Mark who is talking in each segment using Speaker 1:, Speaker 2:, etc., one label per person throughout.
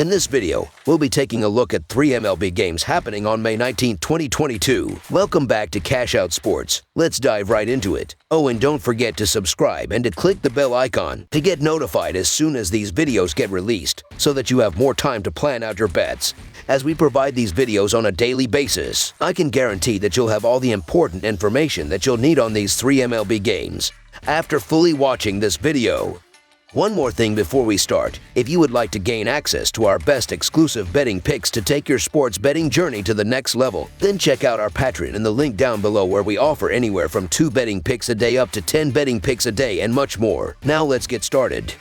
Speaker 1: In this video, we'll be taking a look at 3 MLB games happening on May 19, 2022. Welcome back to Cash Out Sports. Let's dive right into it. Oh, and don't forget to subscribe and to click the bell icon to get notified as soon as these videos get released, so that you have more time to plan out your bets. As we provide these videos on a daily basis, I can guarantee that you'll have all the important information that you'll need on these 3 MLB games after fully watching this video. One more thing before we start. If you would like to gain access to our best exclusive betting picks to take your sports betting journey to the next level, then check out our Patreon in the link down below, where we offer anywhere from 2 betting picks a day up to 10 betting picks a day and much more. Now let's get started.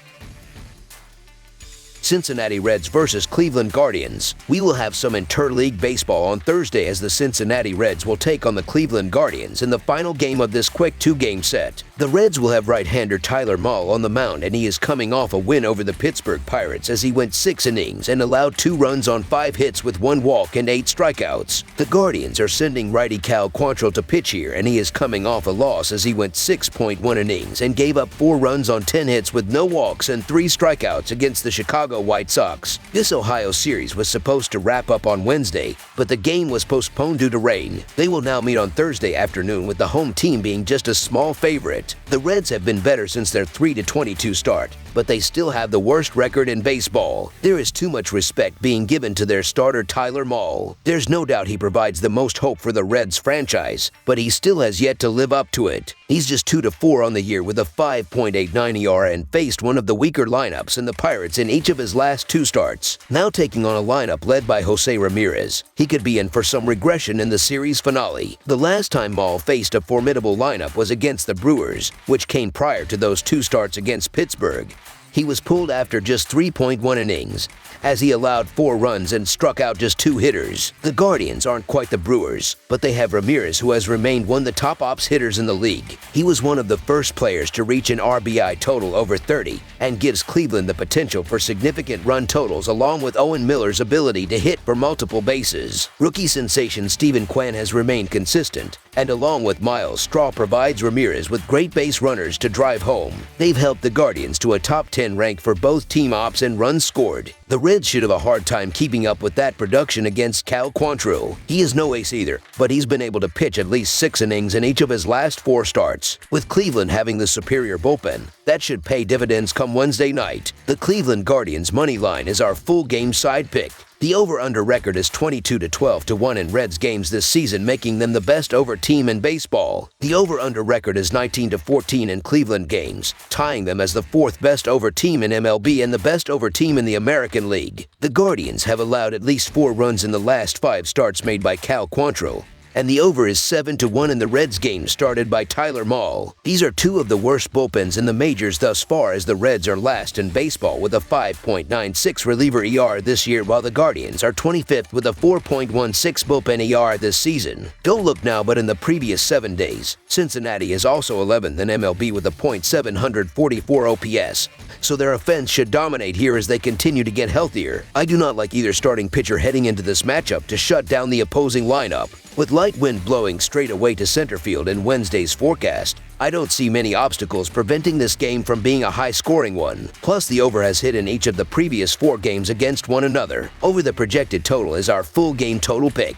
Speaker 1: Cincinnati Reds versus Cleveland Guardians. We will have some interleague baseball on Thursday, as the Cincinnati Reds will take on the Cleveland Guardians in the final game of this quick 2-game set. The Reds will have right-hander Tyler Mahle on the mound, and he is coming off a win over the Pittsburgh Pirates as he went 6 innings and allowed 2 runs on 5 hits with 1 walk and 8 strikeouts. The Guardians are sending righty Cal Quantrill to pitch here, and he is coming off a loss as he went 6.1 innings and gave up 4 runs on 10 hits with no walks and 3 strikeouts against the Chicago White Sox. This Ohio series was supposed to wrap up on Wednesday, but the game was postponed due to rain. They will now meet on Thursday afternoon, with the home team being just a small favorite. The Reds have been better since their 3-22 start, but they still have the worst record in baseball. There is too much respect being given to their starter Tyler Mahle. There's no doubt he provides the most hope for the Reds franchise, but he still has yet to live up to it. He's just 2-4 on the year with a 5.89 ERA and faced one of the weaker lineups in the Pirates in each of his last 2 starts. Now taking on a lineup led by Jose Ramirez, he could be in for some regression in the series finale. The last time Mahle faced a formidable lineup was against the Brewers, which came prior to those 2 starts against Pittsburgh. He was pulled after just 3.1 innings, as he allowed 4 runs and struck out just 2 hitters. The Guardians aren't quite the Brewers, but they have Ramirez, who has remained one of the top ops hitters in the league. He was one of the first players to reach an RBI total over 30 and gives Cleveland the potential for significant run totals, along with Owen Miller's ability to hit for multiple bases. Rookie sensation Steven Kwan has remained consistent, and along with Miles Straw provides Ramirez with great base runners to drive home. They've helped the Guardians to a top 10 rank for both team ops and runs scored. The Reds should have a hard time keeping up with that production against Cal Quantrill. He is no ace either, but he's been able to pitch at least 6 innings in each of his last 4 starts. With Cleveland having the superior bullpen, that should pay dividends come Wednesday night. The Cleveland Guardians money line is our full game side pick. The over-under record is 22-12-1 in Reds games this season, making them the best over team in baseball. The over-under record is 19-14 in Cleveland games, tying them as the 4th best over team in MLB and the best over team in the American League. The Guardians have allowed at least 4 runs in the last 5 starts made by Cal Quantrill, and the over is 7-1 in the Reds game started by Tyler Mahle. These are 2 of the worst bullpens in the majors thus far, as the Reds are last in baseball with a 5.96 reliever ER this year, while the Guardians are 25th with a 4.16 bullpen ER this season. Don't look now, but in the previous 7 days, Cincinnati is also 11th in MLB with a .744 OPS, so their offense should dominate here as they continue to get healthier. I do not like either starting pitcher heading into this matchup to shut down the opposing lineup. With light wind blowing straight away to center field in Wednesday's forecast, I don't see many obstacles preventing this game from being a high-scoring one. Plus, the over has hit in each of the previous 4 games against one another. Over the projected total is our full game total pick.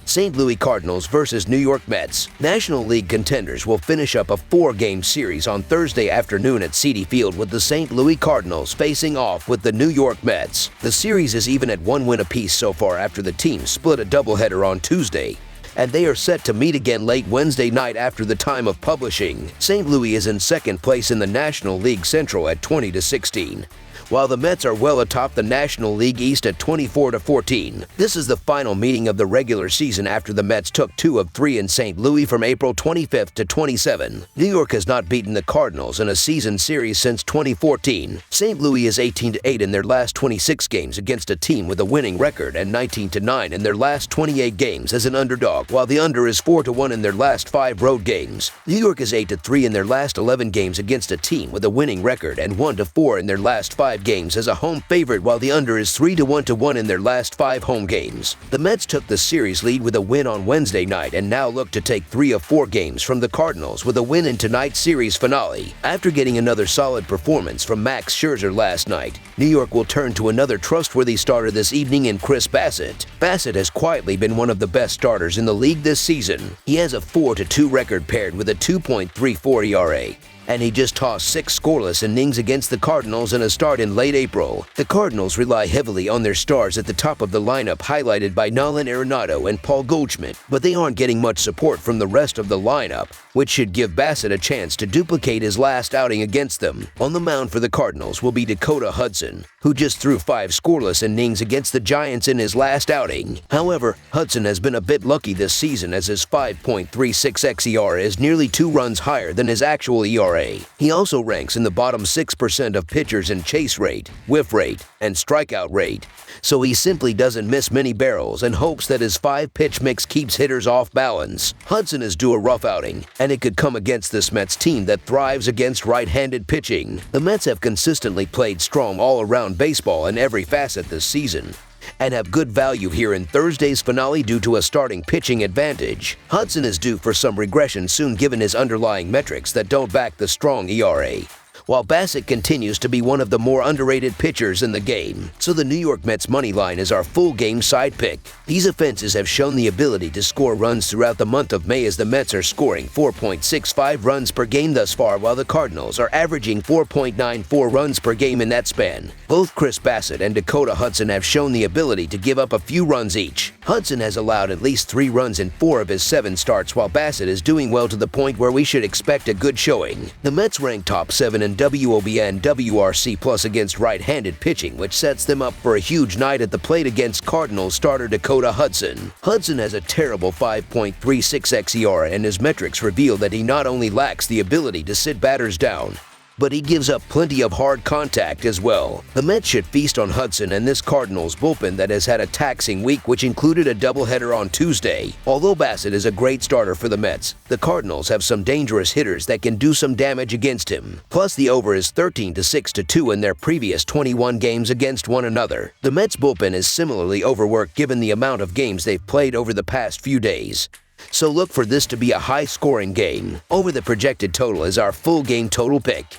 Speaker 1: St. Louis Cardinals versus New York Mets. National League contenders will finish up a 4-game series on Thursday afternoon at Citi Field, with the St. Louis Cardinals facing off with the New York Mets. The series is even at 1 win apiece so far after the teams split a doubleheader on Tuesday, and they are set to meet again late Wednesday night after the time of publishing. St. Louis is in 2nd place in the National League Central at 20-16. while the Mets are well atop the National League East at 24-14. This is the final meeting of the regular season after the Mets took 2 of 3 in St. Louis from April 25th to 27. New York has not beaten the Cardinals in a season series since 2014. St. Louis is 18-8 in their last 26 games against a team with a winning record and 19-9 in their last 28 games as an underdog, while the under is 4-1 in their last 5 road games. New York is 8-3 in their last 11 games against a team with a winning record and 1-4 in their last 5 games as a home favorite while the under is 3-1 in their last 5 home games. The Mets took the series lead with a win on Wednesday night and now look to take 3 of 4 games from the Cardinals with a win in tonight's series finale. After getting another solid performance from Max Scherzer last night, New York will turn to another trustworthy starter this evening in Chris Bassitt. Bassitt has quietly been one of the best starters in the league this season. He has a 4-2 record paired with a 2.34 ERA. And he just tossed 6 scoreless innings against the Cardinals in a start in late April. The Cardinals rely heavily on their stars at the top of the lineup, highlighted by Nolan Arenado and Paul Goldschmidt, but they aren't getting much support from the rest of the lineup, which should give Bassitt a chance to duplicate his last outing against them. On the mound for the Cardinals will be Dakota Hudson, who just threw 5 scoreless innings against the Giants in his last outing. However, Hudson has been a bit lucky this season as his 5.36 xERA is nearly 2 runs higher than his actual ERA. He also ranks in the bottom 6% of pitchers in chase rate, whiff rate, and strikeout rate, so he simply doesn't miss many barrels and hopes that his 5-pitch mix keeps hitters off balance. Hudson is due a rough outing, and it could come against this Mets team that thrives against right-handed pitching. The Mets have consistently played strong all-around baseball in every facet this season, and have good value here in Thursday's finale due to a starting pitching advantage. Hudson is due for some regression soon given his underlying metrics that don't back the strong ERA, while Bassitt continues to be one of the more underrated pitchers in the game. So the New York Mets money line is our full game side pick. These offenses have shown the ability to score runs throughout the month of May as the Mets are scoring 4.65 runs per game thus far while the Cardinals are averaging 4.94 runs per game in that span. Both Chris Bassitt and Dakota Hudson have shown the ability to give up a few runs each. Hudson has allowed at least 3 runs in 4 of his 7 starts while Bassitt is doing well to the point where we should expect a good showing. The Mets rank top 7 in WOBA and WRC plus against right-handed pitching, which sets them up for a huge night at the plate against Cardinals starter Dakota Hudson. Hudson has a terrible 5.36 xERA and his metrics reveal that he not only lacks the ability to sit batters down, but he gives up plenty of hard contact as well. The Mets should feast on Hudson and this Cardinals bullpen that has had a taxing week, which included a doubleheader on Tuesday. Although Bassitt is a great starter for the Mets, the Cardinals have some dangerous hitters that can do some damage against him. Plus, the over is 13 to 6-2 in their previous 21 games against one another. The Mets bullpen is similarly overworked given the amount of games they've played over the past few days. So look for this to be a high-scoring game. Over the projected total is our full game total pick.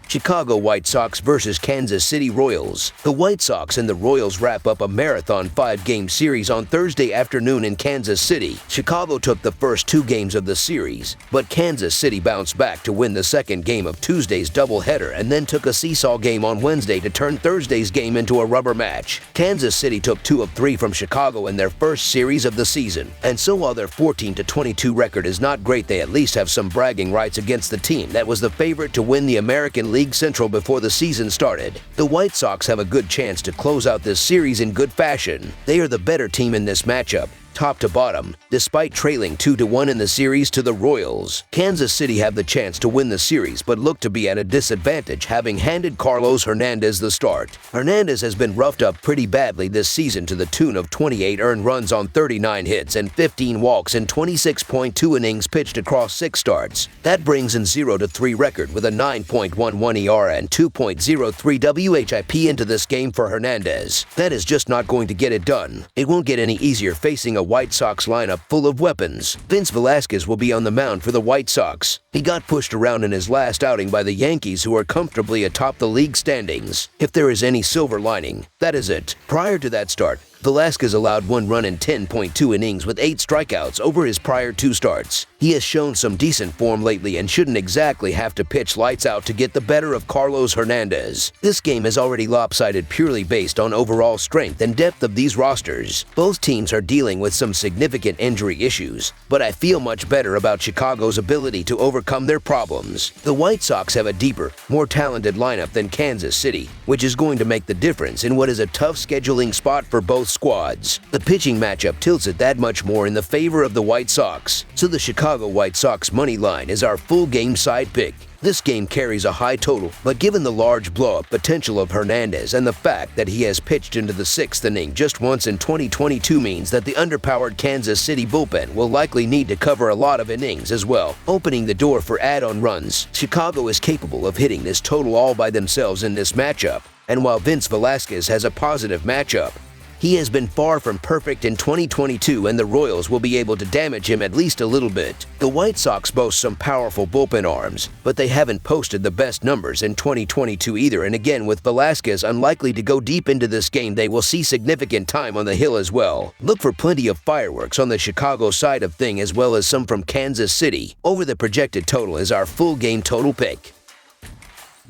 Speaker 1: Chicago White Sox versus Kansas City Royals. The White Sox and the Royals wrap up a marathon 5-game series on Thursday afternoon in Kansas City. Chicago took the first 2 games of the series, but Kansas City bounced back to win the second game of Tuesday's doubleheader and then took a seesaw game on Wednesday to turn Thursday's game into a rubber match. Kansas City took 2 of 3 from Chicago in their first series of the season, and so while their 14-22 record is not great, they at least have some bragging rights against the team that was the favorite to win the American League Central before the season started. The White Sox have a good chance to close out this series in good fashion. They are the better team in this matchup, top to bottom, despite trailing 2-1 in the series to the Royals. Kansas City have the chance to win the series but look to be at a disadvantage, having handed Carlos Hernandez the start. Hernandez has been roughed up pretty badly this season to the tune of 28 earned runs on 39 hits and 15 walks in 26.2 innings pitched across 6 starts. That brings in 0-3 record with a 9.11 ERA and 2.03 WHIP into this game for Hernandez. That is just not going to get it done. It won't get any easier facing a White Sox lineup full of weapons. Vince Velasquez will be on the mound for the White Sox. He got pushed around in his last outing by the Yankees, who are comfortably atop the league standings. If there is any silver lining, that is it. Prior to that start, Velasquez allowed 1 run in 10.2 innings with 8 strikeouts over his prior 2 starts. He has shown some decent form lately and shouldn't exactly have to pitch lights out to get the better of Carlos Hernandez. This game is already lopsided purely based on overall strength and depth of these rosters. Both teams are dealing with some significant injury issues, but I feel much better about Chicago's ability to overcome their problems. The White Sox have a deeper, more talented lineup than Kansas City, which is going to make the difference in what is a tough scheduling spot for both squads. The pitching matchup tilts it that much more in the favor of the White Sox, so the Chicago White Sox money line is our full game side pick. This game carries a high total, but given the large blow-up potential of Hernandez and the fact that he has pitched into the 6th inning just once in 2022 means that the underpowered Kansas City bullpen will likely need to cover a lot of innings as well, opening the door for add-on runs. Chicago is capable of hitting this total all by themselves in this matchup, and while Vince Velasquez has a positive matchup, he has been far from perfect in 2022, and the Royals will be able to damage him at least a little bit. The White Sox boast some powerful bullpen arms, but they haven't posted the best numbers in 2022 either, and again, with Velasquez unlikely to go deep into this game, they will see significant time on the hill as well. Look for plenty of fireworks on the Chicago side of thing as well as some from Kansas City. Over the projected total is our full game total pick.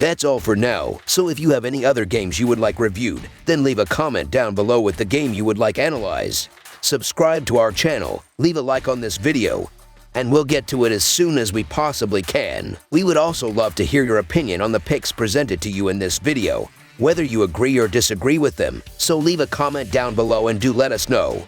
Speaker 1: That's all for now, so if you have any other games you would like reviewed, then leave a comment down below with the game you would like analyzed. Subscribe to our channel, leave a like on this video, and we'll get to it as soon as we possibly can. We would also love to hear your opinion on the picks presented to you in this video, whether you agree or disagree with them, so leave a comment down below and do let us know.